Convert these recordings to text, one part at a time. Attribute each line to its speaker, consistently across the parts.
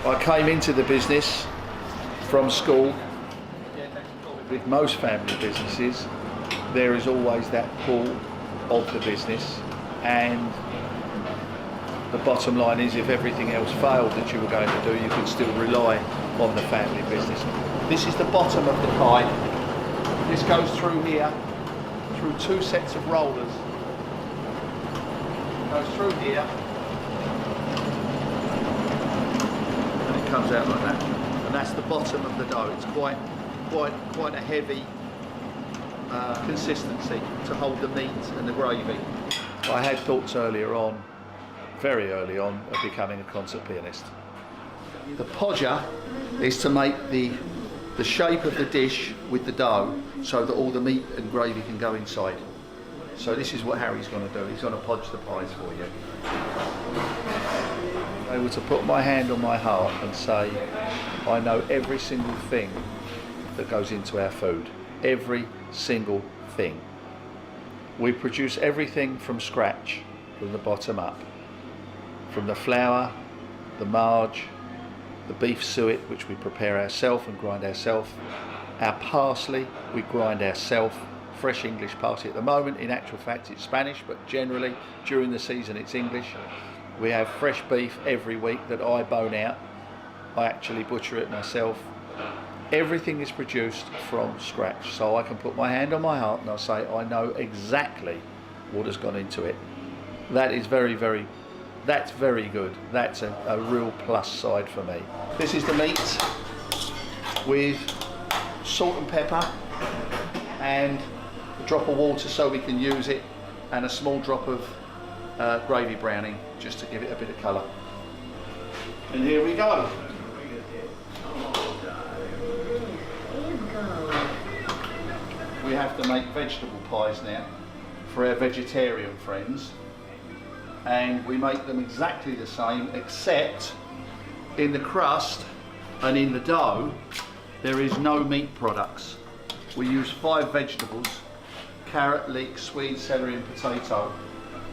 Speaker 1: I came into the business from school. With most family businesses, there is always that pull of the business, and the bottom line is if everything else failed that you were going to do, you could still rely on the family business. This is the bottom of the pie. This goes through here, through two sets of rollers. It goes through here, and it comes out like that. And that's the bottom of the dough. It's quite a heavy consistency to hold the meat and the gravy. I had thoughts earlier on, very early on, of becoming a concert pianist. The podger is to make the shape of the dish with the dough so that all the meat and gravy can go inside. So this is what Harry's going to do. He's going to podge the pies for you. I were to put my hand on my heart and say, I know every single thing that goes into our food. Every single thing. We produce everything from scratch, from the bottom up. From the flour, the marge, the beef suet, which we prepare ourselves and grind ourselves. Our parsley, we grind ourselves. Fresh English parsley at the moment. In actual fact, it's Spanish, but generally during the season it's English. We have fresh beef every week that I bone out. I actually butcher it myself. Everything is produced from scratch, so I can put my hand on my heart and I'll say I know exactly what has gone into it. That is that's very good. That's a real plus side for me. This is the meat with salt and pepper and a drop of water so we can use it, and a small drop of gravy browning just to give it a bit of colour. And here we go. We have to make vegetable pies now for our vegetarian friends, and we make them exactly the same, except in the crust and in the dough there is no meat products. We use 5 vegetables: carrot, leek, swede, celery and potato,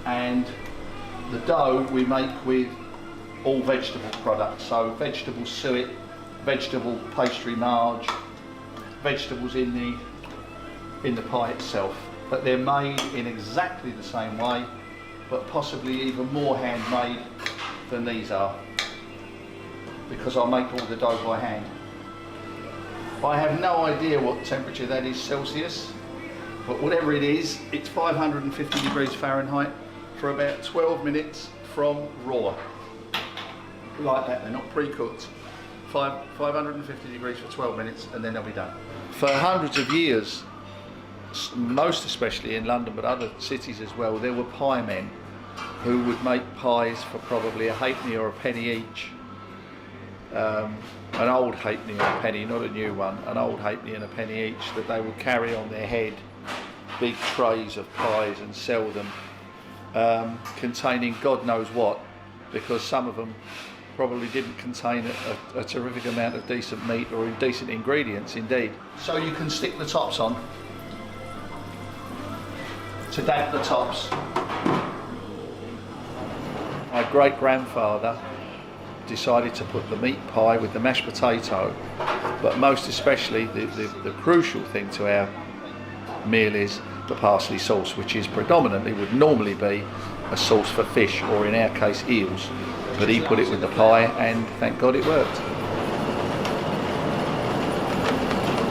Speaker 1: and the dough we make with all vegetable products, so vegetable suet, vegetable pastry marge, vegetables in the pie itself, but they're made in exactly the same way, but possibly even more handmade than these are, because I make all the dough by hand. I have no idea what temperature that is Celsius, but whatever it is, it's 550 degrees Fahrenheit for about 12 minutes from raw. Like that, they're not pre-cooked. 550 degrees for 12 minutes and then they'll be done. For hundreds of years, most especially in London but other cities as well, there were pie men who would make pies for probably a halfpenny or a penny each. An old halfpenny or a penny, not a new one, an old halfpenny and a penny each, that they would carry on their head big trays of pies and sell them, containing God knows what, because some of them probably didn't contain a terrific amount of decent meat or decent ingredients indeed. So you can stick the tops on to damp the tops. My great grandfather decided to put the meat pie with the mashed potato, but most especially the crucial thing to our meal is the parsley sauce, which is predominantly, would normally be a sauce for fish, or in our case eels, but he put it with the pie and thank God it worked.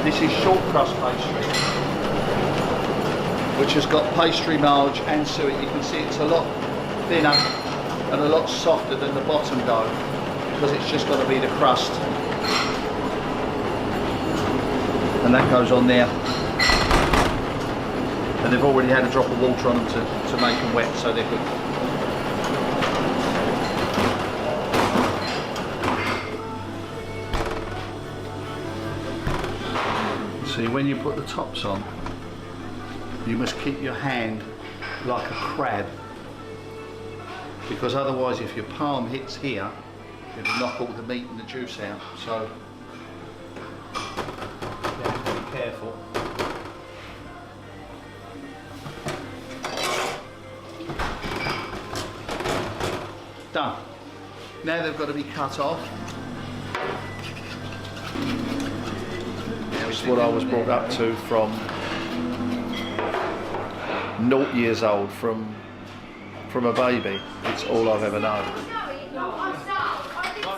Speaker 1: This is short crust pastry, which has got pastry marge and suet. You can see it's a lot thinner and a lot softer than the bottom dough, because it's just got to be the crust, and that goes on there, and they've already had a drop of water on them to make them wet, so they're good. See, when you put the tops on, you must keep your hand like a crab, because otherwise if your palm hits here, it'll knock all the meat and the juice out, so you have to be careful. Done. Now they've got to be cut off. It's what I was brought up to from 0 years old, from a baby. It's all I've ever known. Right,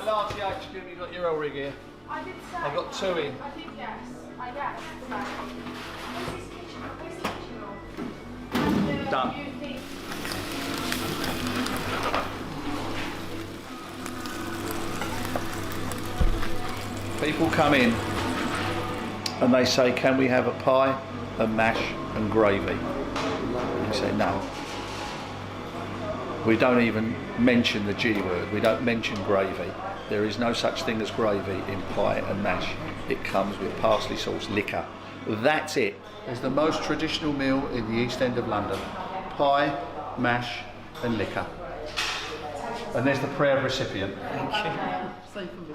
Speaker 1: Larty HQ, you got your oil rig here.
Speaker 2: I did say.
Speaker 1: I've got 2 in.
Speaker 2: I did guess. I guessed. Where's this kitchen? Where's the kitchen roll?
Speaker 1: Done. People come in and they say, can we have a pie, a mash and gravy? And you say no. We don't even mention the G word, we don't mention gravy. There is no such thing as gravy in pie and mash. It comes with parsley sauce, liquor. That's it. It's the most traditional meal in the East End of London. Pie, mash and liquor. And there's the proud recipient.
Speaker 3: Thank you.